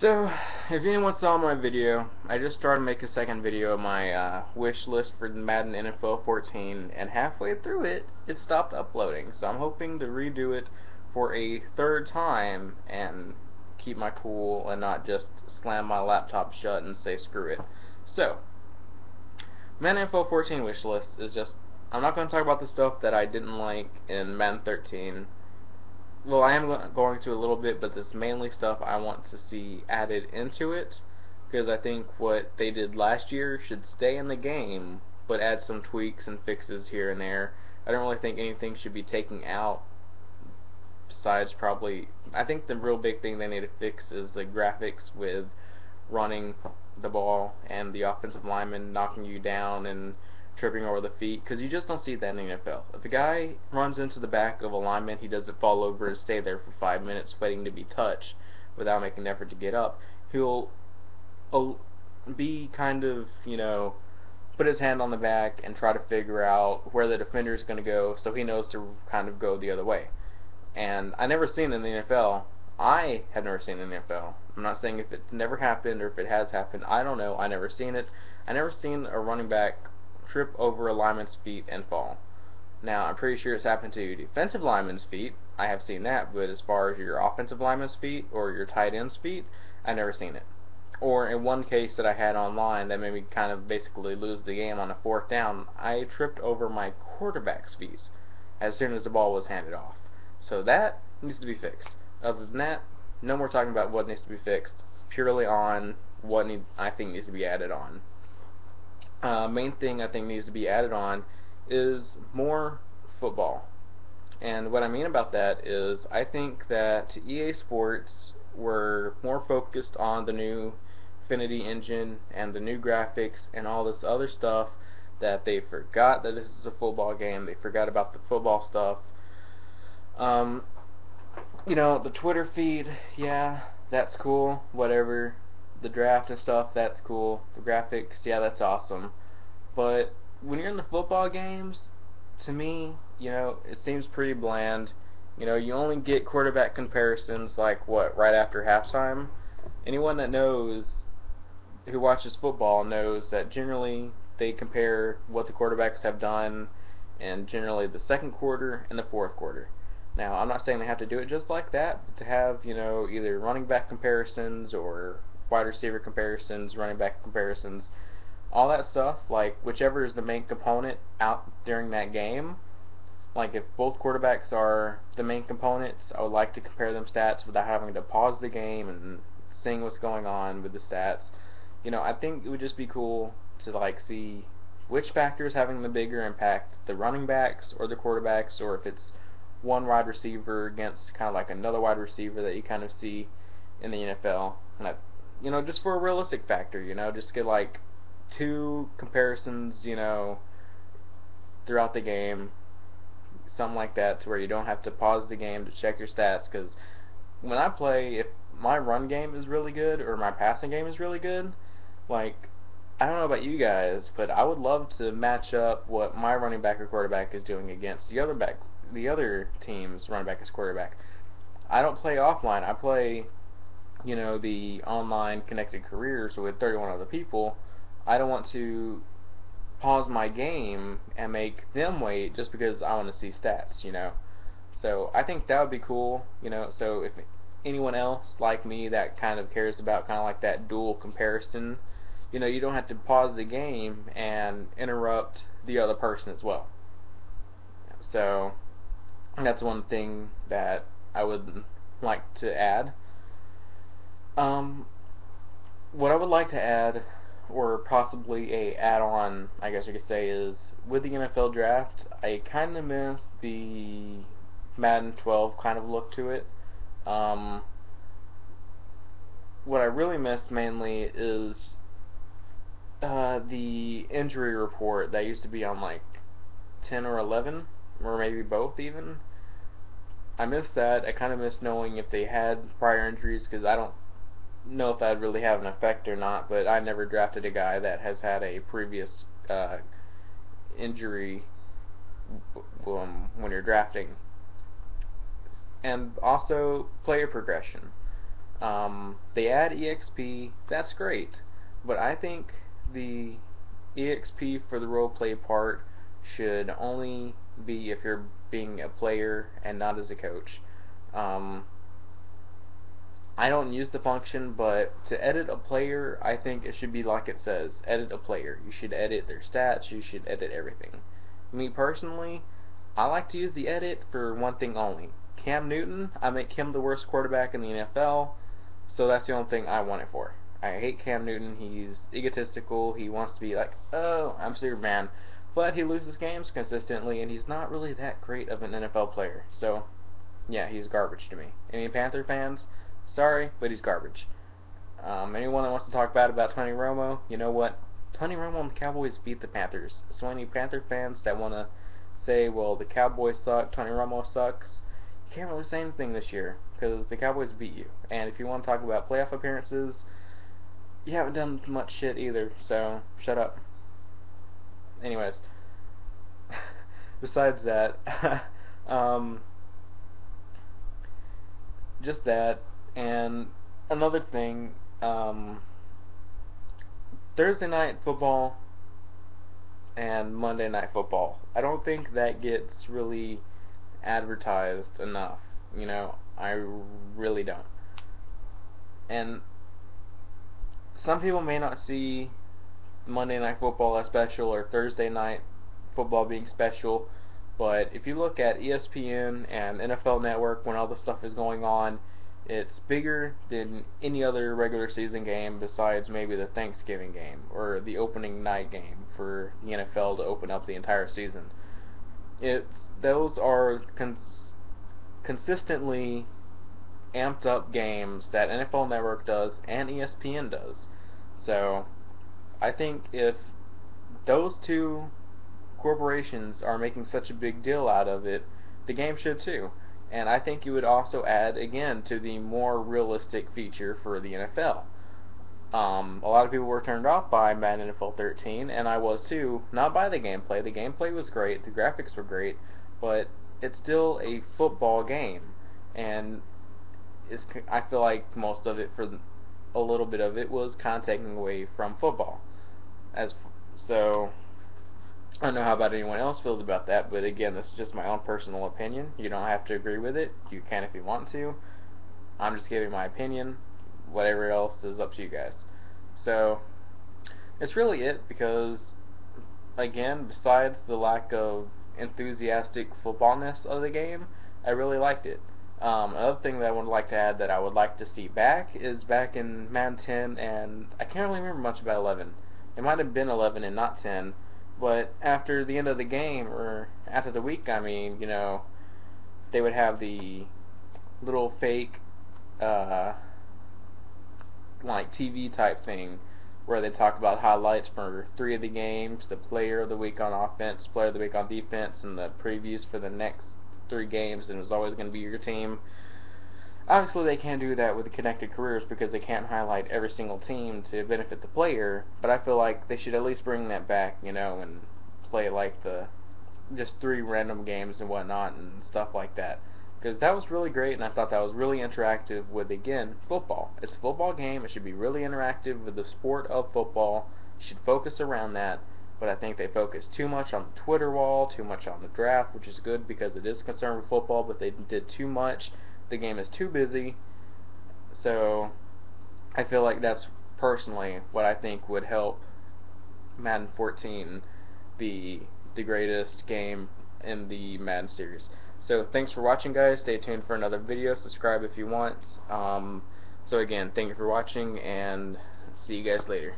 So, if anyone saw my video, I just started to make a second video of my wish list for Madden NFL 14, and halfway through it, it stopped uploading. So I'm hoping to redo it for a third time and keep my cool and not just slam my laptop shut and say screw it. So, Madden NFL 14 wish list is just, I'm not going to talk about the stuff that I didn't like in Madden 13. Well, I am going to a little bit, but this is mainly stuff I want to see added into it, because I think what they did last year should stay in the game, but add some tweaks and fixes here and there. I don't really think anything should be taken out, besides probably, I think the real big thing they need to fix is the graphics with running the ball and the offensive lineman knocking you down and tripping over the feet, because you just don't see that in the NFL. If a guy runs into the back of a lineman, he doesn't fall over and stay there for 5 minutes waiting to be touched without making an effort to get up. He'll be kind of, put his hand on the back and try to figure out where the defender is going to go, so he knows to kind of go the other way. And I never seen it in the NFL. I have never seen it in the NFL. I'm not saying if it's never happened or if it has happened. I don't know. I never seen it. I never seen a running back trip over a lineman's feet and fall. Now, I'm pretty sure it's happened to defensive linemen's feet. I have seen that, but as far as your offensive lineman's feet or your tight end's feet, I've never seen it. Or in one case that I had online that made me kind of basically lose the game on a fourth down, I tripped over my quarterback's feet as soon as the ball was handed off. So that needs to be fixed. Other than that, no more talking about what needs to be fixed. Purely on what I think needs to be added on. Main thing I think needs to be added on is more football. And what I mean about that is I think that EA Sports were more focused on the new Infinity engine and the new graphics and all this other stuff that they forgot that this is a football game. They forgot about the football stuff. The Twitter feed, yeah, that's cool, whatever. The draft and stuff, that's cool. The graphics, yeah, that's awesome. But when you're in the football games, to me, it seems pretty bland. You only get quarterback comparisons like right after halftime. Anyone that knows, who watches football, knows that generally they compare what the quarterbacks have done in generally the second quarter and the fourth quarter. Now, I'm not saying they have to do it just like that, but to have, either running back comparisons or wide receiver comparisons, running back comparisons, all that stuff, like whichever is the main component out during that game, like if both quarterbacks are the main components, I would like to compare them stats without having to pause the game and seeing what's going on with the stats. I think it would just be cool to see which factor is having the bigger impact, the running backs or the quarterbacks, or if it's one wide receiver against kind of like another wide receiver that you kind of see in the NFL. And just for a realistic factor, just get like two comparisons, throughout the game, something like that, to where you don't have to pause the game to check your stats. Because when I play, if my run game is really good or my passing game is really good, I don't know about you guys, but I would love to match up what my running back or quarterback is doing against the other team's running back or quarterback. I don't play offline. I play, the online connected careers with 31 other people. I don't want to pause my game and make them wait just because I want to see stats, So I think that would be cool, so if anyone else like me that kind of cares about kind of like that dual comparison, you don't have to pause the game and interrupt the other person as well. So that's one thing that I would like to add. What I would like to add, or possibly a add-on, I guess you could say, is with the NFL draft, I kind of miss the Madden 12 kind of look to it. What I really miss mainly is the injury report that used to be on 10 or 11, or maybe both even. I miss that. I kind of miss knowing if they had prior injuries, because I don't know if that'd really have an effect or not, but I never drafted a guy that has had a previous injury when you're drafting. And also player progression. They add EXP, that's great, but I think the EXP for the roleplay part should only be if you're being a player and not as a coach. Um, I don't use the function, but to edit a player, I think it should be like it says, edit a player. You should edit their stats, you should edit everything. Me personally, I like to use the edit for one thing only. Cam Newton, I make him the worst quarterback in the NFL, so that's the only thing I want it for. I hate Cam Newton, he's egotistical, he wants to be like, oh, I'm Superman, but he loses games consistently, and he's not really that great of an NFL player, so yeah, he's garbage to me. Any Panther fans? Sorry, but he's garbage. Anyone that wants to talk bad about Tony Romo, you know what? Tony Romo and the Cowboys beat the Panthers. So any Panther fans that want to say, well, the Cowboys suck, Tony Romo sucks, you can't really say anything this year because the Cowboys beat you. And if you want to talk about playoff appearances, you haven't done much shit either, so shut up. Anyways, besides that, um, just that, and another thing, Thursday night football and Monday night football. I don't think that gets really advertised enough. I really don't. And some people may not see Monday night football as special or Thursday night football being special, but if you look at ESPN and NFL Network when all this stuff is going on, it's bigger than any other regular season game besides maybe the Thanksgiving game or the opening night game for the NFL to open up the entire season. Those are consistently amped up games that NFL Network does and ESPN does. So I think if those two corporations are making such a big deal out of it, the game should too. And I think you would also add, again, to the more realistic feature for the NFL. A lot of people were turned off by Madden NFL 13, and I was too, not by the gameplay. The gameplay was great, the graphics were great, but it's still a football game. And I feel like most of it, for a little bit of it, was kind of taking away from football. So I don't know how about anyone else feels about that, but again, this is just my own personal opinion. You don't have to agree with it. You can if you want to. I'm just giving my opinion. Whatever else is up to you guys. So it's really it, because again, besides the lack of enthusiastic footballness of the game, I really liked it. Another thing that I would like to add that I would like to see back is back in Madden 10, and I can't really remember much about 11. It might have been 11 and not 10, but after the end of the game, or after the week, I mean, they would have the little fake, like TV type thing where they talk about highlights for 3 of the games, the player of the week on offense, player of the week on defense, and the previews for the next 3 games, and it was always going to be your team. Obviously, they can't do that with the connected careers because they can't highlight every single team to benefit the player, but I feel like they should at least bring that back, and play like the just 3 random games and whatnot and stuff like that. Because that was really great, and I thought that was really interactive with, again, football. It's a football game. It should be really interactive with the sport of football. You should focus around that, but I think they focus too much on the Twitter wall, too much on the draft, which is good because it is concerned with football, but they did too much. The game is too busy, so I feel like that's personally what I think would help Madden 14 be the greatest game in the Madden series. So thanks for watching, guys. Stay tuned for another video. Subscribe if you want. So again, thank you for watching, and see you guys later.